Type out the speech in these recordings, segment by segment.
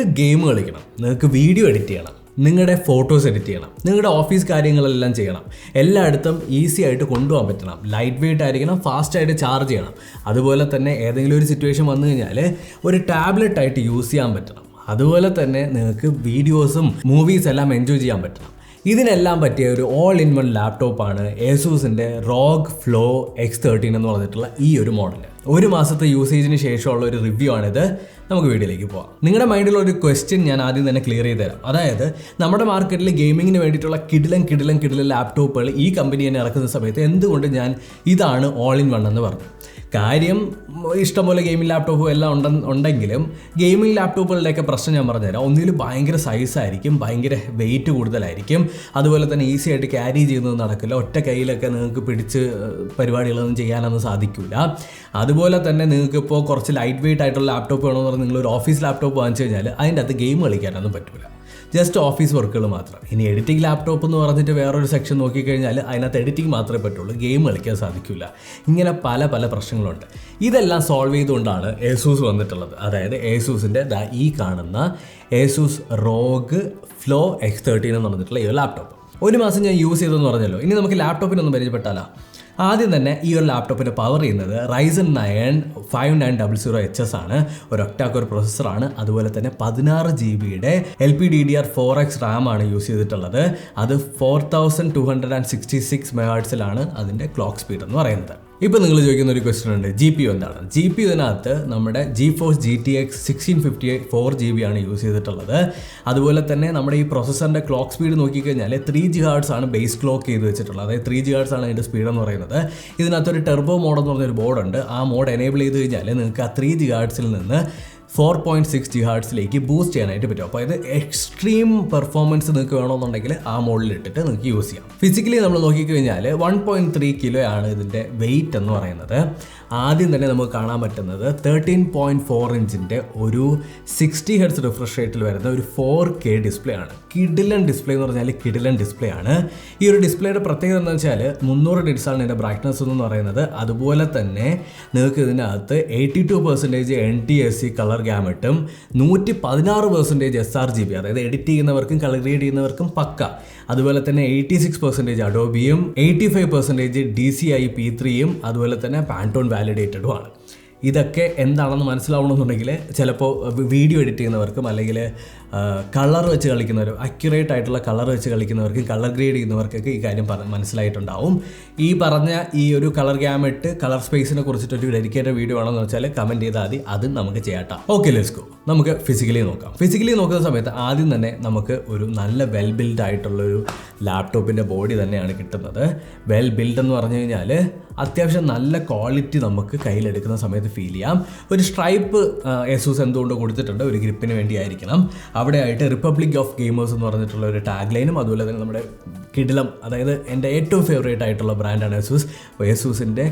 നിങ്ങൾക്ക് ഗെയിം കളിക്കണം, നിങ്ങൾക്ക് വീഡിയോ എഡിറ്റ് ചെയ്യണം, നിങ്ങളുടെ ഫോട്ടോസ് എഡിറ്റ് ചെയ്യണം, നിങ്ങളുടെ ഓഫീസ് കാര്യങ്ങളെല്ലാം ചെയ്യണം, എല്ലായിടത്തും ഈസി ആയിട്ട് കൊണ്ടുപോകാൻ പറ്റണം, ലൈറ്റ് വെയിറ്റ് ആയിരിക്കണം, ഫാസ്റ്റായിട്ട് ചാർജ് ചെയ്യണം, അതുപോലെ തന്നെ ഏതെങ്കിലും ഒരു സിറ്റുവേഷൻ വന്നു കഴിഞ്ഞാൽ ഒരു ടാബ്ലറ്റ് ആയിട്ട് യൂസ് ചെയ്യാൻ പറ്റണം, അതുപോലെ തന്നെ നിങ്ങൾക്ക് വീഡിയോസും മൂവീസ് എല്ലാം എൻജോയ് ചെയ്യാൻ പറ്റണം. ഇതിനെല്ലാം പറ്റിയ ഒരു ഓൾ ഇൻ വൺ ലാപ്ടോപ്പാണ് ഏസൂസിൻ്റെ ROG Flow X13 എന്ന് പറഞ്ഞിട്ടുള്ള ഈ ഒരു മോഡൽ. ഒരു മാസത്തെ യൂസേജിന് ശേഷമുള്ള ഒരു റിവ്യൂ ആണിത്. നമുക്ക് വീഡിയോയിലേക്ക് പോകാം. നിങ്ങളുടെ മൈൻഡിലുള്ള ഒരു ക്വസ്റ്റ്യൻ ഞാൻ ആദ്യം തന്നെ ക്ലിയർ ചെയ്ത് തരാം. അതായത് നമ്മുടെ മാർക്കറ്റിൽ ഗെയിമിങ്ങിന് വേണ്ടിയിട്ടുള്ള കിടിലൻ ലാപ്ടോപ്പുകൾ ഈ കമ്പനി തന്നെ ഇറക്കുന്ന സമയത്ത് എന്തുകൊണ്ട് ഞാൻ ഇതാണ് ഓൾ ഇൻ വൺ എന്ന് പറഞ്ഞു? കാര്യം ഇഷ്ടംപോലെ ഗെയിമിംഗ് ലാപ്ടോപ്പും എല്ലാം ഉണ്ടെങ്കിലും ഗെയിമിംഗ് ലാപ്ടോപ്പുകളുടെയൊക്കെ പ്രശ്നം ഞാൻ പറഞ്ഞുതരാം. ഒന്നിൽ ഭയങ്കര സൈസായിരിക്കും, ഭയങ്കര വെയിറ്റ് കൂടുതലായിരിക്കും, അതുപോലെ തന്നെ ഈസി ആയിട്ട് ക്യാരി ചെയ്യുന്നത് നടക്കില്ല, ഒറ്റ കയ്യിലൊക്കെ നിങ്ങൾക്ക് പിടിച്ച് പരിപാടികളൊന്നും ചെയ്യാനൊന്നും സാധിക്കില്ല. അതുപോലെ തന്നെ നിങ്ങൾക്ക് ഇപ്പോൾ കുറച്ച് ലൈറ്റ് വെയിറ്റ് ആയിട്ടുള്ള ലാപ്ടോപ്പ് വേണമെന്ന് പറഞ്ഞാൽ നിങ്ങളൊരു ഓഫീസ് ലാപ്ടോപ്പ് വാങ്ങിച്ചു കഴിഞ്ഞാൽ അതിൻ്റെ അകത്ത് ഗെയിം കളിക്കാനൊന്നും പറ്റില്ല, ജസ്റ്റ് ഓഫീസ് വർക്കുകൾ മാത്രം. ഇനി എഡിറ്റിംഗ് ലാപ്ടോപ്പ് എന്ന് പറഞ്ഞിട്ട് വേറൊരു സെക്ഷൻ നോക്കിക്കഴിഞ്ഞാൽ അതിനകത്ത് എഡിറ്റിംഗ് മാത്രമേ പറ്റുള്ളൂ, ഗെയിം കളിക്കാൻ സാധിക്കില്ല. ഇങ്ങനെ പല പ്രശ്നങ്ങളുണ്ട്. ഇതെല്ലാം സോൾവ് ചെയ്തുകൊണ്ടാണ് Asus വന്നിട്ടുള്ളത്. അതായത് Asusൻ്റെ ഈ കാണുന്ന Asus ROG Flow X13 എന്ന് പറഞ്ഞിട്ടുള്ള ഈ ഒരു ലാപ്ടോപ്പ്. ഒരു മാസം ഞാൻ യൂസ് ചെയ്തെന്ന് പറഞ്ഞല്ലോ. ഇനി നമുക്ക് ലാപ്ടോപ്പിനൊന്നും പരിചയപ്പെട്ടാലോ. ആദ്യം തന്നെ ഈ ഒരു ലാപ്ടോപ്പിൻ്റെ പവർ ചെയ്യുന്നത് Ryzen 9 5900HS ആണ്. ഒരു ഒക്ടാകോർ പ്രോസസ്സറാണ്. അതുപോലെ തന്നെ 16 GB LPDDR4X RAM ആണ് യൂസ് ചെയ്തിട്ടുള്ളത്. അത് 4266 MHz അതിൻ്റെ ക്ലോക്ക് സ്പീഡ് എന്ന് പറയുന്നത്. ഇപ്പോൾ നിങ്ങൾ ചോദിക്കുന്ന ഒരു ക്വസ്റ്റ്യൻ ഉണ്ട്, GPU എന്താണ്? GPU ഇതിനകത്ത് നമ്മുടെ GeForce GTX 1650 4GB ആണ് യൂസ് ചെയ്തിട്ടുള്ളത്. അതുപോലെ തന്നെ നമ്മുടെ ഈ പ്രോസസ്സറിൻ്റെ ക്ലോക്ക് സ്പീഡ് നോക്കിക്കഴിഞ്ഞാൽ 3 GHz ആണ് ബേസ് ക്ലോക്ക് ചെയ്ത് വെച്ചിട്ടുള്ളത്. അതായത് 3 GHz ആണ് അതിൻ്റെ സ്പീഡ് എന്ന് പറയുന്നത്. ഇതിനകത്തൊരു ടെർബോ മോഡ് എന്ന് പറഞ്ഞൊരു ബോർഡുണ്ട്. ആ മോഡ് എനേബിൾ ചെയ്ത് കഴിഞ്ഞാൽ നിങ്ങൾക്ക് ആ 3 GHz നിന്ന് 4.6 GHz ബൂസ്റ്റ് ചെയ്യാനായിട്ട് പറ്റും. അപ്പോൾ ഇത് എക്സ്ട്രീം പെർഫോമൻസ് നിങ്ങൾക്ക് വേണമെന്നുണ്ടെങ്കിൽ ആ മോഡിൽ ഇട്ടിട്ട് നിങ്ങൾക്ക് യൂസ് ചെയ്യാം. ഫിസിക്കലി നമ്മൾ നോക്കിക്കഴിഞ്ഞാൽ 1.3 kg ആണ് ഇതിൻ്റെ വെയിറ്റ് എന്ന് പറയുന്നത്. ആദ്യം തന്നെ നമുക്ക് കാണാൻ പറ്റുന്നത് 13.4 ഇഞ്ചിൻ്റെ ഒരു 60 Hz റിഫ്രഷ് റേറ്റിൽ വരുന്ന ഒരു 4K ഡിസ്പ്ലേ ആണ്. കിടിലൻ ഡിസ്പ്ലേ എന്ന് പറഞ്ഞാൽ കിടിലൻ ഡിസ്പ്ലേ ആണ്. ഈ ഒരു ഡിസ്പ്ലേയുടെ പ്രത്യേകത എന്താണെന്ന് വെച്ചാൽ 300 nits ആണ് ഇതിൻ്റെ ബ്രൈറ്റ്നസ് എന്ന് പറയുന്നത്. അതുപോലെ തന്നെ നിങ്ങൾക്ക് ഇതിനകത്ത് 82% NTSC കളർ ഗ്യാമറ്റും 116% sRGB, അതായത് എഡിറ്റ് ചെയ്യുന്നവർക്കും കളർ ഗ്രേഡ് ചെയ്യുന്നവർക്കും പക്ക. അതുപോലെ തന്നെ 86% അഡോബിയും 85% DCI P3യും അതുപോലെ തന്നെ പാൻറ്റോൺ വാലിഡേറ്റഡും ആണ്. ഇതൊക്കെ എന്താണെന്ന് മനസ്സിലാവണമെന്നുണ്ടെങ്കിൽ ചിലപ്പോൾ വീഡിയോ എഡിറ്റ് ചെയ്യുന്നവർക്കും അല്ലെങ്കിൽ കളർ വെച്ച് കളിക്കുന്നവരും അക്യുറേറ്റ് ആയിട്ടുള്ള കളർ വെച്ച് കളിക്കുന്നവർക്കും കളർ ഗ്രേഡ് ചെയ്യുന്നവർക്കൊക്കെ ഈ കാര്യം മനസ്സിലായിട്ടുണ്ടാവും. ഈ പറഞ്ഞ ഈ ഒരു കളർ ഗ്യാമറ്റ് കളർ സ്പേസിനെ കുറിച്ചിട്ടൊരു ഡെഡിക്കേറ്റഡ് വീഡിയോ ആണെന്ന് വെച്ചാൽ കമൻറ്റ് ചെയ്താൽ മതി, അത് നമുക്ക് ചെയ്യാം. Okay, let's go. നമുക്ക് ഫിസിക്കലി നോക്കാം. ഫിസിക്കലി നോക്കുന്ന സമയത്ത് ആദ്യം തന്നെ നമുക്ക് ഒരു നല്ല വെൽ ബിൽഡ് ആയിട്ടുള്ളൊരു ലാപ്ടോപ്പിൻ്റെ ബോഡി തന്നെയാണ് കിട്ടുന്നത്. വെൽ ബിൽഡ് എന്ന് പറഞ്ഞു കഴിഞ്ഞാൽ അത്യാവശ്യം നല്ല ക്വാളിറ്റി നമുക്ക് കയ്യിലെടുക്കുന്ന സമയത്ത് ഫീൽ ചെയ്യാം. ഒരു സ്ട്രൈപ്പ് Asus എന്തുകൊണ്ട് കൊടുത്തിട്ടുണ്ട്, ഒരു ഗ്രിപ്പിന് വേണ്ടിയായിരിക്കണം. അവിടെ ആയിട്ട് റിപ്പബ്ലിക് ഓഫ് ഗെയിമേഴ്സ് എന്ന് പറഞ്ഞിട്ടുള്ള ഒരു ടാഗ് ലൈനും അതുപോലെ തന്നെ നമ്മുടെ കിടിലം, അതായത് എൻ്റെ ഏറ്റവും ഫേവറേറ്റ് ആയിട്ടുള്ള ബ്രാൻഡാണ് Asus. അപ്പോൾ Asusൻ്റെ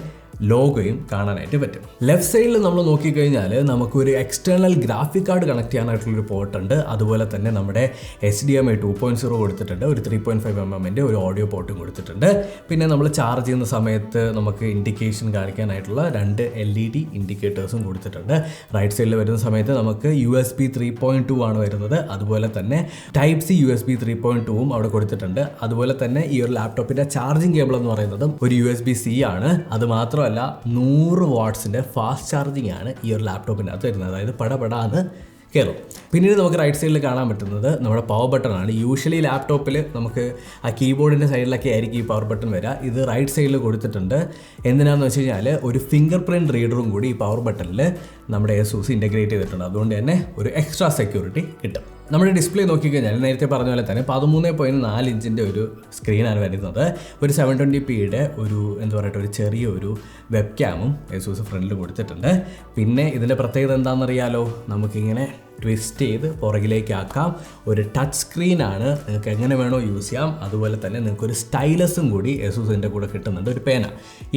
ലോഗോയും കാണാനായിട്ട് പറ്റും. ലെഫ്റ്റ് സൈഡിൽ നമ്മൾ നോക്കിക്കഴിഞ്ഞാൽ നമുക്കൊരു എക്സ്റ്റേണൽ ഗ്രാഫിക് കാർഡ് കണക്ട് ചെയ്യാനായിട്ടുള്ളൊരു പോർട്ട് ഉണ്ട്. അതുപോലെ തന്നെ നമ്മുടെ HDMI 2.0 കൊടുത്തിട്ടുണ്ട്. ഒരു 3.5mm ഒരു ഓഡിയോ പോർട്ടും കൊടുത്തിട്ടുണ്ട്. പിന്നെ നമ്മൾ ചാർജ് ചെയ്യുന്ന സമയത്ത് നമുക്ക് ഇൻഡിക്കേഷൻ കാണിക്കാനായിട്ടുള്ള 2 LED ഇൻഡിക്കേറ്റേഴ്സും കൊടുത്തിട്ടുണ്ട്. റൈറ്റ് സൈഡിൽ വരുന്ന സമയത്ത് നമുക്ക് USB 3.2 ആണ് വരുന്നത്. അതുപോലെ തന്നെ Type C USB 3.2 അവിടെ കൊടുത്തിട്ടുണ്ട്. അതുപോലെ തന്നെ ഈ ഒരു ലാപ്ടോപ്പിൻ്റെ ചാർജിങ് കേബിൾ എന്ന് പറയുന്നത് ഒരു USB-C ആണ്. അത് മാത്രമല്ല 100 വാട്ട്സിൻ്റെ ഫാസ്റ്റ് ചാർജിങ് ആണ് ഈ ഒരു ലാപ്ടോപ്പിൻ്റെ അകത്ത് വരുന്നത്. അതായത് പടപടാന്ന് കയറും. പിന്നീട് നമുക്ക് റൈറ്റ് സൈഡിൽ കാണാൻ പറ്റുന്നത് നമ്മുടെ പവർ ബട്ടൺ ആണ്. യൂഷ്വലി ലാപ്ടോപ്പിൽ നമുക്ക് ആ കീബോർഡിൻ്റെ സൈഡിലൊക്കെ ആയിരിക്കും ഈ പവർ ബട്ടൺ വരിക. ഇത് റൈറ്റ് സൈഡിൽ കൊടുത്തിട്ടുണ്ട്. എന്തിനാണെന്ന് വെച്ച് കഴിഞ്ഞാൽ ഒരു ഫിംഗർ പ്രിൻറ്റ് റീഡറും കൂടി ഈ പവർ ബട്ടണിൽ നമ്മുടെ Asus ഇൻ്റഗ്രേറ്റ് ചെയ്തിട്ടുണ്ട്. അതുകൊണ്ട് തന്നെ ഒരു എക്സ്ട്രാ സെക്യൂരിറ്റി കിട്ടും. നമ്മുടെ ഡിസ്പ്ലേ നോക്കിക്കഴിഞ്ഞാൽ നേരത്തെ പറഞ്ഞ പോലെ തന്നെ 13.4 ഇഞ്ചിൻ്റെ ഒരു സ്ക്രീനാണ് വരുന്നത്. ഒരു 720pയുടെ ഒരു എന്താ പറയുക ഒരു ചെറിയൊരു വെബ് ക്യാമും Asus ഫ്രണ്ടിൽ കൊടുത്തിട്ടുണ്ട്. പിന്നെ ഇതിൻ്റെ പ്രത്യേകത എന്താണെന്നറിയാലോ, നമുക്കിങ്ങനെ ട്വിസ്റ്റ് ചെയ്ത് പുറകിലേക്ക് ആക്കാം. ഒരു ടച്ച് സ്ക്രീനാണ്, നിങ്ങൾക്ക് എങ്ങനെ വേണോ യൂസ് ചെയ്യാം. അതുപോലെ തന്നെ നിങ്ങൾക്കൊരു സ്റ്റൈലസും കൂടി Asusൻ്റെ കൂടെ കിട്ടുന്നുണ്ട്, ഒരു പേന.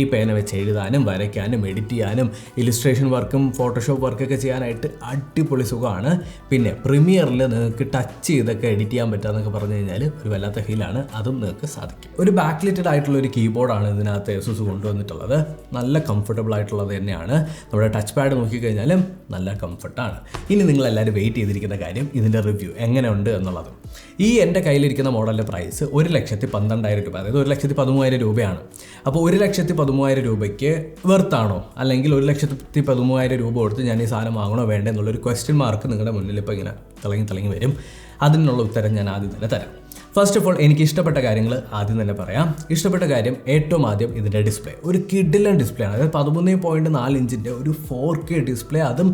ഈ പേന വെച്ച് എഴുതാനും വരയ്ക്കാനും എഡിറ്റ് ചെയ്യാനും ഇലിസ്ട്രേഷൻ വർക്കും ഫോട്ടോഷോപ്പ് വർക്കൊക്കെ ചെയ്യാനായിട്ട് അടിപൊളി സുഖമാണ്. പിന്നെ പ്രീമിയറിൽ നിങ്ങൾക്ക് ടച്ച് ചെയ്തൊക്കെ എഡിറ്റ് ചെയ്യാൻ പറ്റുക പറഞ്ഞു കഴിഞ്ഞാൽ ഒരു വല്ലാത്ത ഫീലാണ്. അതും നിങ്ങൾക്ക് സാധിക്കും. ഒരു ബാക്ക്ലിറ്റഡ് ആയിട്ടുള്ള ഒരു കീബോർഡാണ് ഇതിനകത്ത് Asus കൊണ്ടുവന്നിട്ടുള്ളത്. നല്ല കംഫർട്ടബിൾ ആയിട്ടുള്ളത് തന്നെയാണ്. നമ്മുടെ ടച്ച് പാഡ് നോക്കിക്കഴിഞ്ഞാലും നല്ല കംഫർട്ടാണ്. ഇനി നിങ്ങളെല്ലാവരും വെയിറ്റ് ചെയ്തിരിക്കുന്ന കാര്യം ഇതിൻ്റെ റിവ്യൂ എങ്ങനെയുണ്ട് എന്നുള്ളത്. ഈ എൻ്റെ കയ്യിലിരിക്കുന്ന മോഡലിൻ്റെ പ്രൈസ് 1,12,000 രൂപ, അതായത് 1,13,000 രൂപയാണ്. അപ്പോൾ 1,13,000 രൂപയ്ക്ക് വെർത്താണോ, അല്ലെങ്കിൽ 1,13,000 രൂപ കൊടുത്ത് ഞാൻ ഈ സാധനം വാങ്ങണോ വേണ്ടേ എന്നുള്ളൊരു ക്വസ്റ്റ്യൻ മാർക്ക് നിങ്ങളുടെ മുന്നിൽ ഇപ്പോൾ ഇങ്ങനെ തിളങ്ങി വരും. അതിനുള്ള ഉത്തരം ഞാൻ ആദ്യം തന്നെ തരാം. ഫസ്റ്റ് ഓഫ് ഓൾ എനിക്ക് ഇഷ്ടപ്പെട്ട കാര്യങ്ങൾ ആദ്യം തന്നെ പറയാം. ഇഷ്ടപ്പെട്ട കാര്യം ഏറ്റവും ആദ്യം ഇതിൻ്റെ ഡിസ്പ്ലേ. ഒരു കിഡിലൻ ഡിസ്പ്ലേ ആണ്. അതായത് 13.4 ഇഞ്ചിൻ്റെ ഒരു 4K ഡിസ്പ്ലേ, അതും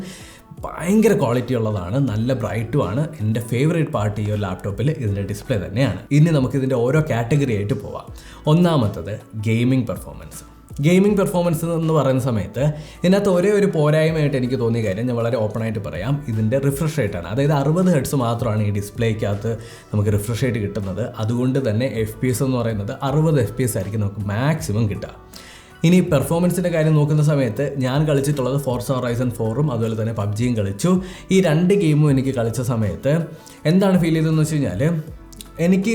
ഭയങ്കര ക്വാളിറ്റി ഉള്ളതാണ്, നല്ല ബ്രൈറ്റുമാണ്. എൻ്റെ ഫേവറേറ്റ് പാർട്ട് ഈ ഒരു ലാപ്ടോപ്പിൽ ഇതിൻ്റെ ഡിസ്പ്ലേ തന്നെയാണ്. ഇനി നമുക്കിതിൻ്റെ ഓരോ കാറ്റഗറി ആയിട്ട് പോവാം. ഒന്നാമത്തത് ഗെയിമിംഗ് പെർഫോമൻസ്. ഗെയിമിംഗ് പെർഫോമൻസ് എന്ന് പറയുന്ന സമയത്ത് ഇതിനകത്ത് ഒരേ ഒരു പോരായ്മയായിട്ട് എനിക്ക് തോന്നിയ കാര്യം ഞാൻ വളരെ ഓപ്പണായിട്ട് പറയാം, ഇതിൻ്റെ റിഫ്രഷ് റേറ്റാണ്. അതായത് 60 ഹെർട്സ് മാത്രമാണ് ഈ ഡിസ്പ്ലേക്കകത്ത് നമുക്ക് റിഫ്രഷ് റേറ്റ് കിട്ടുന്നത്. അതുകൊണ്ട് തന്നെ FPS എന്ന് പറയുന്നത് 60 FPS ആയിരിക്കും നമുക്ക് മാക്സിമം കിട്ടുക. ഇനി പെർഫോമൻസിൻ്റെ കാര്യം നോക്കുന്ന സമയത്ത് ഞാൻ കളിച്ചിട്ടുള്ളത് Forza Horizon 4ഉം അതുപോലെ തന്നെ PUBGയും കളിച്ചു. ഈ 2 ഗെയിമും എനിക്ക് കളിച്ച സമയത്ത് എന്താണ് ഫീൽ ചെയ്തതെന്ന് വെച്ച് കഴിഞ്ഞാൽ, എനിക്ക്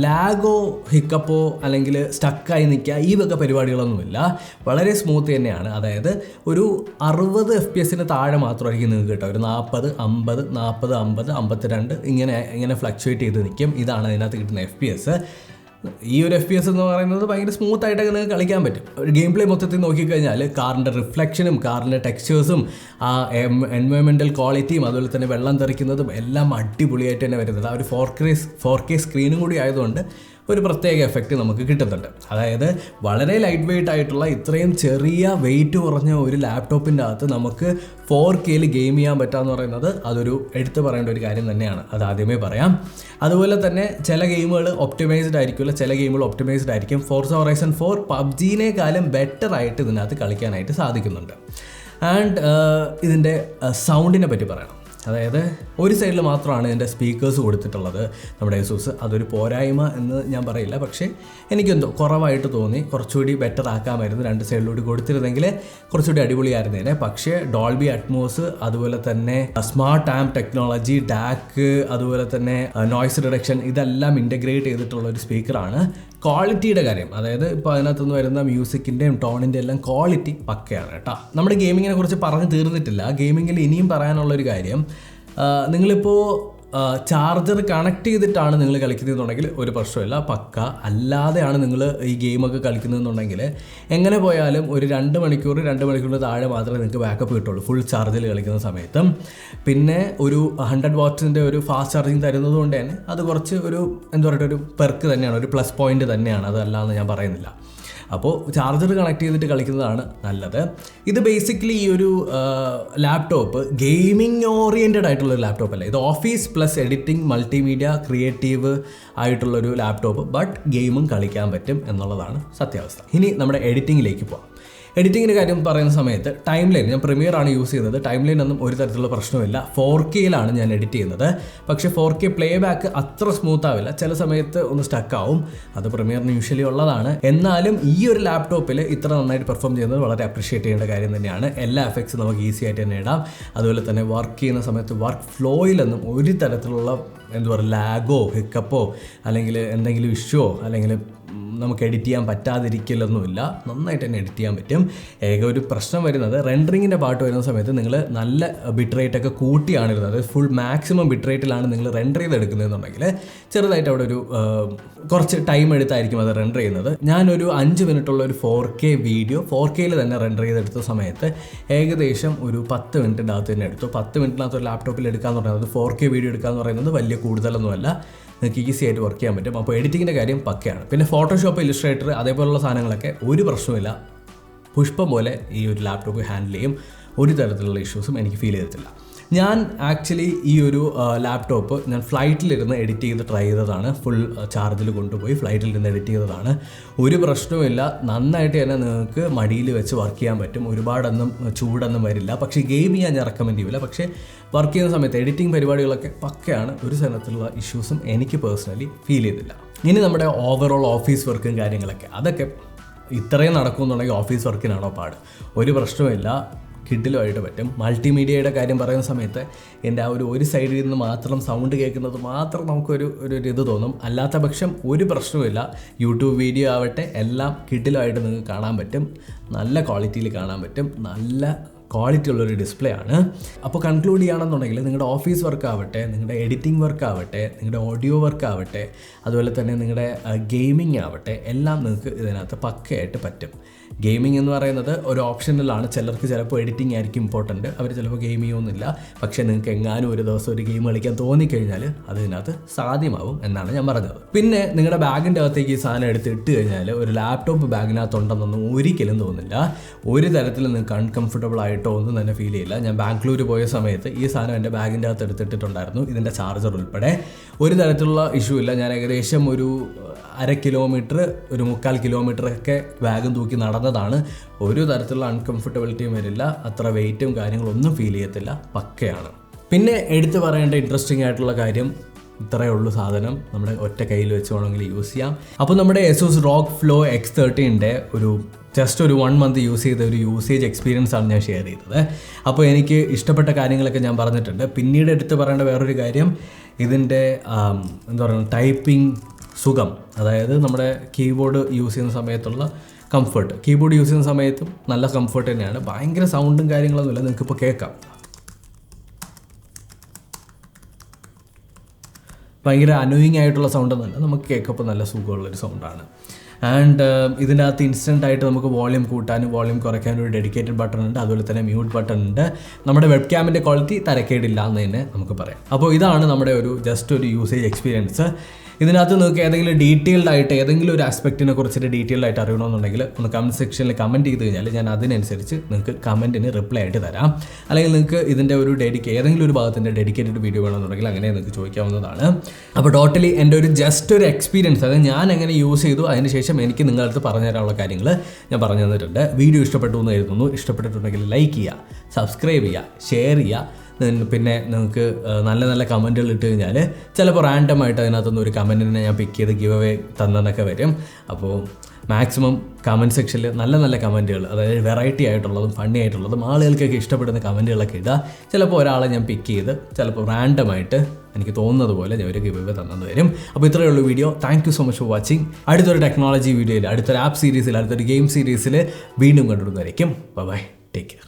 ലാഗോ ഹിക്കപ്പോ അല്ലെങ്കിൽ സ്റ്റക്കായി നിൽക്കുക ഈ വക പരിപാടികളൊന്നുമില്ല. വളരെ സ്മൂത്ത് തന്നെയാണ്. അതായത് ഒരു 60 FPS താഴെ മാത്രമായിരിക്കും നിങ്ങൾക്ക് കിട്ടുക. ഒരു 40, 50, 40, 50, 52 ഇങ്ങനെ ഫ്ലക്ച്വേറ്റ് ചെയ്ത് നിൽക്കും. ഇതാണ് അതിനകത്ത് കിട്ടുന്ന FPS. ഈ ഒരു FPS എന്ന് പറയുന്നത് ഭയങ്കര സ്മൂത്തായിട്ടൊക്കെ നിങ്ങൾക്ക് കളിക്കാൻ പറ്റും. ഒരു ഗെയിം പ്ലേ മൊത്തത്തിൽ നോക്കിക്കഴിഞ്ഞാൽ കാറിൻ്റെ റിഫ്ലക്ഷനും കാറിൻ്റെ ടെക്സ്ചേഴ്സും ആ എൻവയോൺമെൻറ്റൽ ക്വാളിറ്റിയും അതുപോലെ തന്നെ വെള്ളം തെറിക്കുന്നതും എല്ലാം അടിപൊളിയായിട്ട് തന്നെ വരുന്നത്. ആ ഒരു 4K സ്ക്രീനും കൂടി ആയതുകൊണ്ട് ഒരു പ്രത്യേക എഫക്റ്റ് നമുക്ക് കിട്ടുന്നുണ്ട്. അതായത് വളരെ ലൈറ്റ് വെയിറ്റ് ആയിട്ടുള്ള ഇത്രയും ചെറിയ വെയിറ്റ് കുറഞ്ഞ ഒരു ലാപ്ടോപ്പിൻ്റെ അകത്ത് നമുക്ക് 4Kയിൽ ഗെയിം ചെയ്യാൻ പറ്റുകയെന്ന് പറയുന്നത് അതൊരു എടുത്തു പറയേണ്ട ഒരു കാര്യം തന്നെയാണ്. അത് ആദ്യമേ പറയാം. അതുപോലെ തന്നെ ചില ഗെയിമുകൾ ഒപ്റ്റിമൈസ്ഡ് ആയിരിക്കില്ല, ചില ഗെയിമുകൾ ഒപ്റ്റിമൈസ്ഡ് ആയിരിക്കും. Forza Horizon 4 PUBGനേക്കാളും ബെറ്റർ ആയിട്ട് ഇതിനകത്ത് കളിക്കാനായിട്ട് സാധിക്കുന്നുണ്ട്. ആൻഡ് ഇതിൻ്റെ സൗണ്ടിനെ പറ്റി പറയണം. അതായത് ഒരു സൈഡിൽ മാത്രമാണ് ഇതിൻ്റെ സ്പീക്കേഴ്സ് കൊടുത്തിട്ടുള്ളത് നമ്മുടെ Asus. അതൊരു പോരായ്മ എന്ന് ഞാൻ പറയില്ല, പക്ഷേ എനിക്കെന്തോ കുറവായിട്ട് തോന്നി. കുറച്ചുകൂടി ബെറ്റർ ആക്കാമായിരുന്നു. 2 സൈഡിലൂടെ കൊടുത്തിരുന്നെങ്കിൽ കുറച്ചുകൂടി അടിപൊളിയായിരുന്നേനെ. പക്ഷേ ഡോൾബി അറ്റ്മോസ്, അതുപോലെ തന്നെ സ്മാർട്ട് ആംപ് ടെക്നോളജി, DAC, അതുപോലെ തന്നെ നോയ്സ് റിഡക്ഷൻ, ഇതെല്ലാം ഇൻ്റഗ്രേറ്റ് ചെയ്തിട്ടുള്ള ഒരു സ്പീക്കറാണ്. ക്വാളിറ്റിയുടെ കാര്യം, അതായത് ഇപ്പോൾ അതിനകത്തുനിന്ന് വരുന്ന മ്യൂസിക്കിൻ്റെയും ടോണിൻ്റെ എല്ലാം ക്വാളിറ്റി പക്കയാണ് കേട്ടോ. നമ്മുടെ ഗെയിമിങ്ങിനെ കുറിച്ച് പറഞ്ഞു തീർന്നിട്ടില്ല. ഗെയിമിങ്ങിൽ ഇനിയും പറയാനുള്ളൊരു കാര്യം, നിങ്ങളിപ്പോൾ ചാർജർ കണക്ട് ചെയ്തിട്ടാണ് നിങ്ങൾ കളിക്കുന്നതെന്നുണ്ടെങ്കിൽ ഒരു പ്രശ്നമില്ല, പക്ക. അല്ലാതെയാണ് നിങ്ങൾ ഈ ഗെയിമൊക്കെ കളിക്കുന്നതെന്നുണ്ടെങ്കിൽ എങ്ങനെ പോയാലും ഒരു 2 മണിക്കൂറിന് താഴെ മാത്രമേ നിങ്ങൾക്ക് ബാക്കപ്പ് കിട്ടുള്ളൂ ഫുൾ ചാർജിൽ കളിക്കുന്ന സമയത്തും. പിന്നെ ഒരു 100 വാട്ട്സിൻ്റെ ഒരു ഫാസ്റ്റ് ചാർജിങ് തരുന്നത് കൊണ്ട് തന്നെ അത് കുറച്ച് ഒരു എന്താ പറയുക, ഒരു പെർക്ക് തന്നെയാണ്, ഒരു പ്ലസ് പോയിന്റ് തന്നെയാണ്. അതല്ലാന്ന് ഞാൻ പറയുന്നില്ല. അപ്പോൾ ചാർജർ കണക്ട് ചെയ്തിട്ട് കളിക്കുന്നതാണ് നല്ലത്. ഇത് ബേസിക്കലി ഈ ഒരു ലാപ്ടോപ്പ് ഗെയിമിംഗ് ഓറിയൻറ്റഡ് ആയിട്ടുള്ളൊരു ലാപ്ടോപ്പ് അല്ല. ഇത് office plus editing, multimedia, creative ആയിട്ടുള്ളൊരു ലാപ്ടോപ്പ്. ബട്ട് ഗെയിമും കളിക്കാൻ പറ്റും എന്നുള്ളതാണ് സത്യാവസ്ഥ. ഇനി നമ്മുടെ എഡിറ്റിങ്ങിലേക്ക് പോകാം. എഡിറ്റിങ്ങിൻ്റെ കാര്യം പറയുന്ന സമയത്ത് ടൈം ലൈൻ, ഞാൻ പ്രീമിയറാണ് യൂസ് ചെയ്യുന്നത്. ടൈം ലൈൻ ഒന്നും ഒരു തരത്തിലുള്ള പ്രശ്നമില്ല. 4Kയിലാണ് ഞാൻ എഡിറ്റ് ചെയ്യുന്നത്. പക്ഷേ 4K പ്ലേ ബാക്ക് അത്ര സ്മൂത്ത് ആവില്ല, ചില സമയത്ത് ഒന്ന് സ്റ്റക്കാവും. അത് പ്രീമിയറിന് യൂഷ്വലി ഉള്ളതാണ്. എന്നാലും ഈ ഒരു ലാപ്ടോപ്പിൽ ഇത്ര നന്നായിട്ട് പെർഫോം ചെയ്യുന്നത് വളരെ അപ്രീഷിയേറ്റ് ചെയ്യേണ്ട കാര്യം തന്നെയാണ്. എല്ലാ എഫക്ട്സും നമുക്ക് ഈസി ആയിട്ട് തന്നെ ഇടാം. അതുപോലെ തന്നെ വർക്ക് ചെയ്യുന്ന സമയത്ത് വർക്ക് ഫ്ലോയിലൊന്നും ഒരു തരത്തിലുള്ള എന്താ പറയുക ലാഗോ ഹിക്കപ്പോ അല്ലെങ്കിൽ എന്തെങ്കിലും ഇഷ്യൂവോ അല്ലെങ്കിൽ നമുക്ക് എഡിറ്റ് ചെയ്യാൻ പറ്റാതിരിക്കലൊന്നുമില്ല. നന്നായിട്ട് തന്നെ എഡിറ്റ് ചെയ്യാൻ പറ്റും. ഒരു പ്രശ്നം വരുന്നത് റെൻഡറിങ്ങിൻ്റെ പാർട്ട് വരുന്ന സമയത്ത് നിങ്ങൾ നല്ല ബിറ്റ് റേറ്റൊക്കെ കൂട്ടിയാണ് ഇരുന്നത്. ഫുൾ മാക്സിമം ബിറ്റ് റേറ്റിലാണ് നിങ്ങൾ റെൻഡർ ചെയ്തെടുക്കുന്നതെന്നുണ്ടെങ്കിൽ ചെറുതായിട്ട് അവിടെ ഒരു കുറച്ച് ടൈം എടുത്തായിരിക്കും അത് റെൻഡർ ചെയ്യുന്നത്. ഞാനൊരു 5 മിനിറ്റുള്ള ഒരു 4K വീഡിയോ 4Kയിൽ തന്നെ റെൻഡർ ചെയ്തെടുത്ത സമയത്ത് ഏകദേശം ഒരു 10 മിനിറ്റിൻ്റെ അകത്ത് തന്നെ എടുത്തു. 10 മിനിറ്റിനകത്ത് ഒരു ലാപ്ടോപ്പിൽ എടുക്കാമെന്ന് പറയുന്നത് 4K വീഡിയോ എടുക്കാമെന്ന് പറയുന്നത് വലിയ കൂടുതലൊന്നുമല്ല. നിങ്ങൾക്ക് ഈസി ആയിട്ട് വർക്ക് ചെയ്യാൻ പറ്റും. അപ്പോൾ എഡിറ്റിങ്ങിൻ്റെ കാര്യം പക്കയാണ്. പിന്നെ ഫോട്ടോഷോപ്പ്, ഇല്ലുസ്ട്രേറ്റർ അതേപോലുള്ള സാധനങ്ങളൊക്കെ ഒരു പ്രശ്നമില്ല, പുഷ്പം പോലെ ഈ ഒരു ലാപ്ടോപ്പ് ഹാൻഡിൽ ചെയ്യും. ഒരു തരത്തിലുള്ള ഇഷ്യൂസും എനിക്ക് ഫീൽ ചെയ്തിട്ടില്ല. ഞാൻ ആക്ച്വലി ഈ ഒരു ലാപ്ടോപ്പ് ഞാൻ ഫ്ലൈറ്റിലിരുന്ന് എഡിറ്റ് ചെയ്ത് ട്രൈ ചെയ്തതാണ്. ഫുൾ ചാർജിൽ കൊണ്ടുപോയി ഫ്ലൈറ്റിലിരുന്ന് എഡിറ്റ് ചെയ്തതാണ്. ഒരു പ്രശ്നവുമില്ല. നന്നായിട്ട് തന്നെ നിങ്ങൾക്ക് മടിയിൽ വെച്ച് വർക്ക് ചെയ്യാൻ പറ്റും. ഒരുപാടൊന്നും ചൂടൊന്നും വരില്ല. പക്ഷേ ഗെയിം ചെയ്യാൻ ഞാൻ റെക്കമെൻഡ് ചെയ്യില്ല. പക്ഷേ വർക്ക് ചെയ്യുന്ന സമയത്ത് എഡിറ്റിംഗ് പരിപാടികളൊക്കെ പക്കയാണ്. ഒരു തരത്തിലുള്ള ഇഷ്യൂസും എനിക്ക് പേഴ്സണലി ഫീൽ ചെയ്തില്ല. ഇനി നമ്മുടെ ഓവറോൾ ഓഫീസ് വർക്കും കാര്യങ്ങളൊക്കെ അതൊക്കെ ഇത്രയും നടക്കുമെന്നുണ്ടെങ്കിൽ ഓഫീസ് വർക്കിനാണോ പാട്? ഒരു പ്രശ്നവുമില്ല, കിഡിലുമായിട്ട് പറ്റും. മൾട്ടിമീഡിയയുടെ കാര്യം പറയുന്ന സമയത്ത് എൻ്റെ ആ ഒരു സൈഡിൽ നിന്ന് മാത്രം സൗണ്ട് കേൾക്കുന്നത് മാത്രം നമുക്കൊരു ഇത് തോന്നും. അല്ലാത്ത പക്ഷം ഒരു പ്രശ്നവുമില്ല. യൂട്യൂബ് വീഡിയോ ആവട്ടെ എല്ലാം കിഡിലുമായിട്ട് നിങ്ങൾക്ക് കാണാൻ പറ്റും. നല്ല ക്വാളിറ്റിയിൽ കാണാൻ പറ്റും. നല്ല ക്വാളിറ്റി ഉള്ളൊരു ഡിസ്പ്ലേ ആണ്. അപ്പോൾ കൺക്ലൂഡ് ചെയ്യുകയാണെന്നുണ്ടെങ്കിൽ നിങ്ങളുടെ ഓഫീസ് വർക്ക് ആവട്ടെ, നിങ്ങളുടെ എഡിറ്റിംഗ് വർക്ക് ആവട്ടെ, നിങ്ങളുടെ ഓഡിയോ വർക്ക് ആവട്ടെ, അതുപോലെ തന്നെ നിങ്ങളുടെ ഗെയിമിംഗ് ആവട്ടെ, എല്ലാം നിങ്ങൾക്ക് ഇതിനകത്ത് പക്കയായിട്ട് പറ്റും. ഗെയിമിംഗ് എന്ന് പറയുന്നത് ഒരു ഓപ്ഷനിലാണ്. ചിലർക്ക് ചിലപ്പോൾ എഡിറ്റിംഗ് ആയിരിക്കും ഇമ്പോർട്ടൻറ്റ്, അവർ ചിലപ്പോൾ ഗെയിം ചെയ്യുമെന്നില്ല. പക്ഷേ നിങ്ങൾക്ക് എങ്ങാനും ഒരു ദിവസം ഒരു ഗെയിം കളിക്കാൻ തോന്നിക്കഴിഞ്ഞാൽ അതിനകത്ത് സാധ്യമാവും എന്നാണ് ഞാൻ പറഞ്ഞത്. പിന്നെ നിങ്ങളുടെ ബാഗിൻ്റെ അകത്തേക്ക് ഈ സാധനം എടുത്തിട്ട് കഴിഞ്ഞാൽ ഒരു ലാപ്ടോപ്പ് ബാഗിനകത്തുണ്ടെന്നൊന്നും ഒരിക്കലും തോന്നില്ല. ഒരു തരത്തിൽ നിങ്ങൾക്ക് അൺകംഫർട്ടബിൾ ആയിട്ടോ ഒന്നും തന്നെ ഫീൽ ചെയ്യില്ല. ഞാൻ ബാംഗ്ലൂർ പോയ സമയത്ത് ഈ സാധനം എൻ്റെ ബാഗിൻ്റെ അകത്ത് എടുത്തിട്ടുണ്ടായിരുന്നു, ഇതിൻ്റെ ചാർജർ ഉൾപ്പെടെ. ഒരു തരത്തിലുള്ള ഇഷ്യൂ ഇല്ല. ഞാൻ ഏകദേശം ഒരു 1/2 കിലോമീറ്റർ, ഒരു 3/4 കിലോമീറ്ററൊക്കെ ബാഗും തൂക്കി നടന്നതാണ്. ഒരു തരത്തിലുള്ള അൺകംഫർട്ടബിലിറ്റിയും വരില്ല, അത്ര വെയിറ്റും കാര്യങ്ങളൊന്നും ഫീൽ ചെയ്യത്തില്ല, പക്കയാണ്. പിന്നെ എടുത്തു പറയേണ്ട ഇൻട്രസ്റ്റിംഗ് ആയിട്ടുള്ള കാര്യം ഇത്രയേ ഉള്ളൂ. സാധനം നമ്മുടെ ഒറ്റ കയ്യിൽ വെച്ച് വേണമെങ്കിൽ യൂസ് ചെയ്യാം. അപ്പോൾ നമ്മുടെ Asus ROG Flow X13ൻ്റെ ജസ്റ്റ് ഒരു 1 month യൂസ് ചെയ്ത ഒരു യൂസേജ് എക്സ്പീരിയൻസ് ആണ് ഞാൻ ഷെയർ ചെയ്തത്. അപ്പോൾ എനിക്ക് ഇഷ്ടപ്പെട്ട കാര്യങ്ങളൊക്കെ ഞാൻ പറഞ്ഞിട്ടുണ്ട്. പിന്നീട് എടുത്ത് പറയേണ്ട വേറൊരു കാര്യം, ഇതിൻ്റെ എന്താ പറയുക, ടൈപ്പിംഗ് സുഖം, അതായത് നമ്മുടെ കീബോർഡ് യൂസ് ചെയ്യുന്ന സമയത്തുള്ള കംഫർട്ട്. കീബോർഡ് യൂസ് ചെയ്യുന്ന സമയത്തും നല്ല കംഫർട്ട് തന്നെയാണ്. ഭയങ്കര സൗണ്ടും കാര്യങ്ങളൊന്നുമില്ല, നിങ്ങൾക്കിപ്പോൾ കേൾക്കാം. ഭയങ്കര അനോയിങ് ആയിട്ടുള്ള സൗണ്ടൊന്നുമല്ല, നമുക്ക് കേൾക്കപ്പോൾ നല്ല സുഖമുള്ളൊരു സൗണ്ടാണ്. ആൻഡ് ഇതിനകത്ത് ഇൻസ്റ്റൻ്റ് ആയിട്ട് നമുക്ക് വോളിയം കൂട്ടാനും വോളിയം കുറയ്ക്കാനും ഒരു ഡെഡിക്കേറ്റഡ് ബട്ടൺ ഉണ്ട്, അതുപോലെ തന്നെ മ്യൂട്ട് ബട്ടൺ ഉണ്ട്. നമ്മുടെ വെബ് ക്യാമിൻ്റെ ക്വാളിറ്റി തരക്കേടില്ല എന്ന് തന്നെ നമുക്ക് പറയാം. അപ്പോൾ ഇതാണ് നമ്മുടെ ജസ്റ്റ് ഒരു യൂസേജ് എക്സ്പീരിയൻസ്. ഇതിനകത്ത് നിങ്ങൾക്ക് ഏതെങ്കിലും ഡീറ്റെയിൽഡ് ആയിട്ട് ഏതെങ്കിലും ഒരു ആസ്പെക്റ്റിനെ കുറിച്ചിട്ട് ഡീറ്റെയിൽഡ് ആയിട്ട് അറിയണമെന്നുണ്ടെങ്കിൽ ഒന്ന് കമൻറ്റ് സെക്ഷനിൽ കമൻറ്റ് ചെയ്ത് കഴിഞ്ഞാൽ ഞാൻ അതിനനുസരിച്ച് നിങ്ങൾക്ക് കമൻറ്റിന് റിപ്ലൈ ആയിട്ട് തരാം. അല്ലെങ്കിൽ നിങ്ങൾക്ക് ഇതിൻ്റെ ഒരു ഏതെങ്കിലും ഒരു ഭാഗത്തിൻ്റെ ഡെഡിക്കേറ്റഡ് വീഡിയോ വേണമെന്നുണ്ടെങ്കിൽ അങ്ങനെ നിങ്ങൾക്ക് ചോദിക്കാവുന്നതാണ്. അപ്പോൾ ടോട്ടലി എൻ്റെ ജസ്റ്റ് ഒരു എക്സ്പീരിയൻസ്, അതായത് ഞാൻ എങ്ങനെ യൂസ് ചെയ്തു അതിനുശേഷം എനിക്ക് നിങ്ങളടുത്ത് പറഞ്ഞു തരാനുള്ള കാര്യങ്ങൾ ഞാൻ പറഞ്ഞു തന്നിട്ടുണ്ട്. വീഡിയോ ഇഷ്ടപ്പെട്ടു എന്ന് കരുതുന്നു. ഇഷ്ടപ്പെട്ടിട്ടുണ്ടെങ്കിൽ ലൈക്ക് ചെയ്യുക, സബ്സ്ക്രൈബ് ചെയ്യുക, ഷെയർ ചെയ്യുക. പിന്നെ നിങ്ങൾക്ക് നല്ല നല്ല കമൻറ്റുകൾ ഇട്ട് കഴിഞ്ഞാൽ ചിലപ്പോൾ റാൻഡമായിട്ട് അതിനകത്തുനിന്ന് ഒരു കമൻറ്റിനെ ഞാൻ പിക്ക് ചെയ്ത് ഗിവ് അവേ തന്നെന്നൊക്കെ വരും. അപ്പോൾ മാക്സിമം കമൻറ്റ് സെക്ഷനിൽ നല്ല നല്ല കമൻറ്റുകൾ, അതായത് വെറൈറ്റി ആയിട്ടുള്ളതും ഫണ്ണി ആയിട്ടുള്ളതും ആളുകൾക്കൊക്കെ ഇഷ്ടപ്പെടുന്ന കമൻറ്റുകളൊക്കെ ഇടുക. ചിലപ്പോൾ ഒരാളെ ഞാൻ പിക്ക് ചെയ്ത് ചിലപ്പോൾ റാൻഡമായിട്ട് എനിക്ക് തോന്നുന്നത് പോലെ ഞാൻ ഒരു ഗിവ് അവേ തന്നെന്ന് വരും. അപ്പോൾ ഇത്രയേ ഉള്ളൂ video. Thank you so much for watching. അടുത്തൊരു ടെക്നോളജി വീഡിയോയിൽ, അടുത്തൊരു ആപ്പ് സീരീസിൽ, അടുത്തൊരു ഗെയിം സീരീസിൽ വീണ്ടും കണ്ടുപിടുന്നതായിരിക്കും. By, take care.